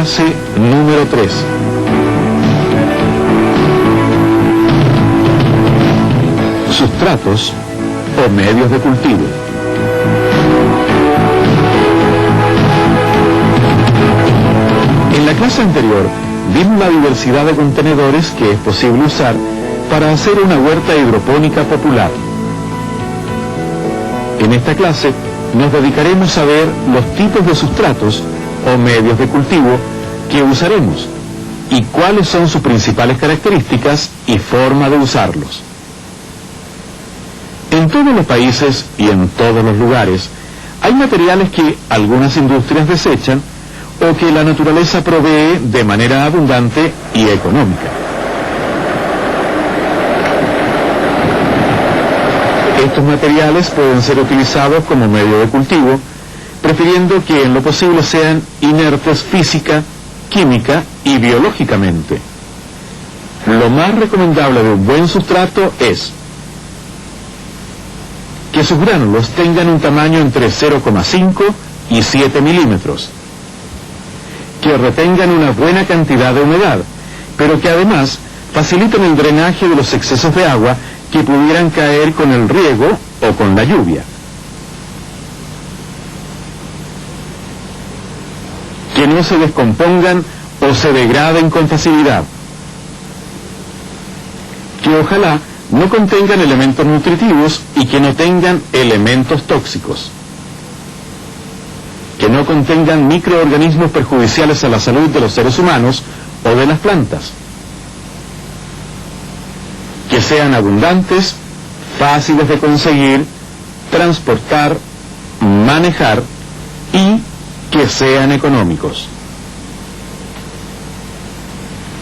Clase número 3. Sustratos o medios de cultivo. En la clase anterior vimos la diversidad de contenedores que es posible usar para hacer una huerta hidropónica popular. En esta clase nos dedicaremos a ver los tipos de sustratos o medios de cultivo que usaremos y cuáles son sus principales características y forma de usarlos. En todos los países y en todos los lugares hay materiales que algunas industrias desechan o que la naturaleza provee de manera abundante y económica. Estos materiales pueden ser utilizados como medio de cultivo, prefiriendo que en lo posible sean inertes física, química y biológicamente. Lo más recomendable de un buen sustrato es que sus gránulos tengan un tamaño entre 0,5 y 7 milímetros, que retengan una buena cantidad de humedad, pero que además faciliten el drenaje de los excesos de agua que pudieran caer con el riego o con la lluvia. Que no se descompongan o se degraden con facilidad. Que ojalá no contengan elementos nutritivos y que no tengan elementos tóxicos. Que no contengan microorganismos perjudiciales a la salud de los seres humanos o de las plantas. Que sean abundantes, fáciles de conseguir, transportar, manejar y que sean económicos.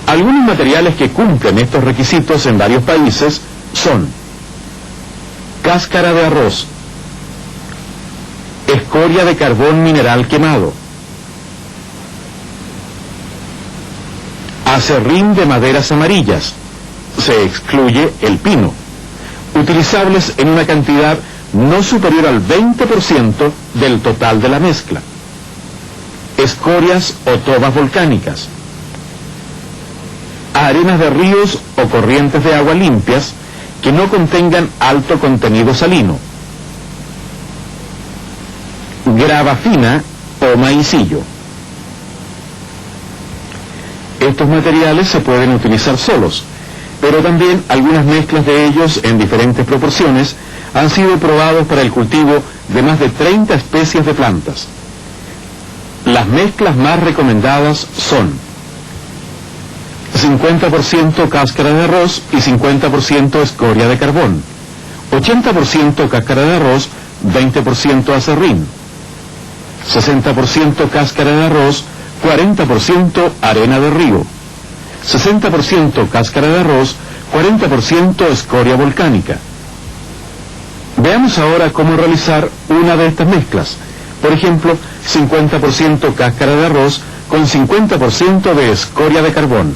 Algunos materiales que cumplen estos requisitos en varios países son cáscara de arroz, escoria de carbón mineral quemado, acerrín de maderas amarillas, se excluye el pino, utilizables en una cantidad no superior al 20% del total de la mezcla, escorias o tobas volcánicas, arenas de ríos o corrientes de agua limpias que no contengan alto contenido salino, grava fina o maicillo. Estos materiales se pueden utilizar solos, pero también algunas mezclas de ellos en diferentes proporciones han sido probados para el cultivo de más de 30 especies de plantas. Las mezclas más recomendadas son 50% cáscara de arroz y 50% escoria de carbón, 80% cáscara de arroz, 20% acerrín, 60% cáscara de arroz, 40% arena de río, 60% cáscara de arroz, 40% escoria volcánica. Veamos ahora cómo realizar una de estas mezclas. Por ejemplo, 50% cáscara de arroz con 50% de escoria de carbón.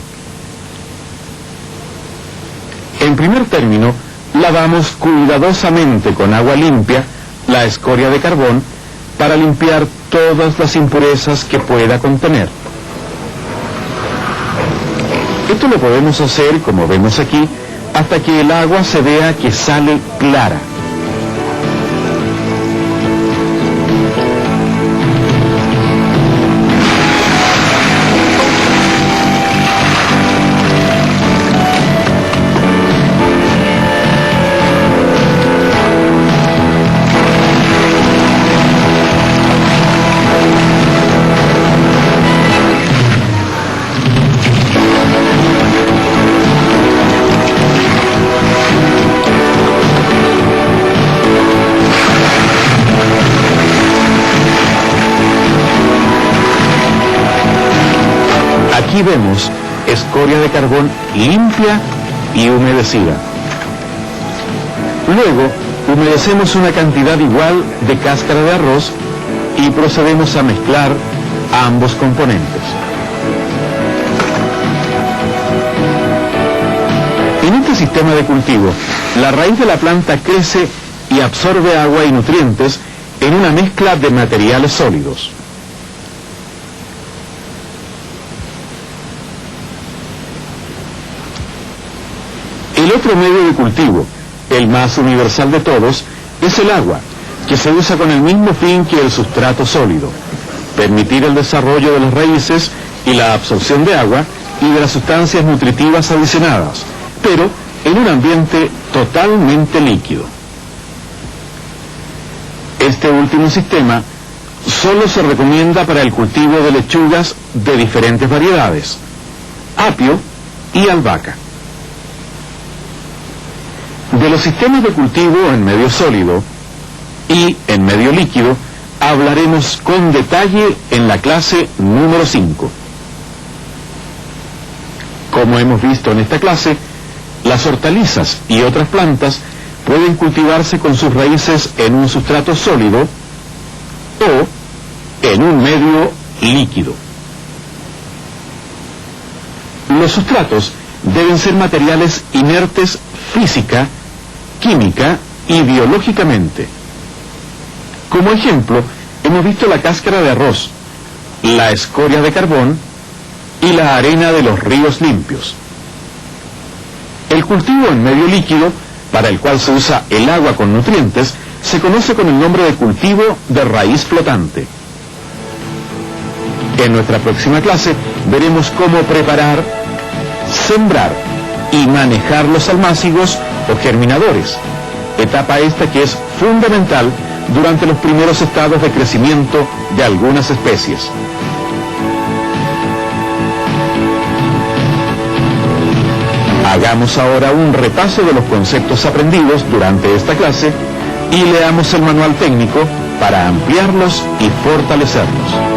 En primer término, lavamos cuidadosamente con agua limpia la escoria de carbón para limpiar todas las impurezas que pueda contener. Esto lo podemos hacer, como vemos aquí, hasta que el agua se vea que sale clara. Aquí vemos escoria de carbón limpia y humedecida. Luego, humedecemos una cantidad igual de cáscara de arroz y procedemos a mezclar ambos componentes. En este sistema de cultivo, la raíz de la planta crece y absorbe agua y nutrientes en una mezcla de materiales sólidos. El otro medio de cultivo, el más universal de todos, es el agua, que se usa con el mismo fin que el sustrato sólido: permitir el desarrollo de las raíces y la absorción de agua y de las sustancias nutritivas adicionadas, pero en un ambiente totalmente líquido. Este último sistema solo se recomienda para el cultivo de lechugas de diferentes variedades, apio y albahaca. De los sistemas de cultivo en medio sólido y en medio líquido hablaremos con detalle en la clase número 5. Como hemos visto en esta clase, las hortalizas y otras plantas pueden cultivarse con sus raíces en un sustrato sólido o en un medio líquido. Los sustratos deben ser materiales inertes física, química y biológicamente. Como ejemplo, hemos visto la cáscara de arroz, la escoria de carbón y la arena de los ríos limpios. El cultivo en medio líquido, para el cual se usa el agua con nutrientes, se conoce con el nombre de cultivo de raíz flotante. En nuestra próxima clase veremos cómo preparar, sembrar y manejar los almácigos o germinadores, etapa esta que es fundamental durante los primeros estados de crecimiento de algunas especies. Hagamos ahora un repaso de los conceptos aprendidos durante esta clase y leamos el manual técnico para ampliarlos y fortalecerlos.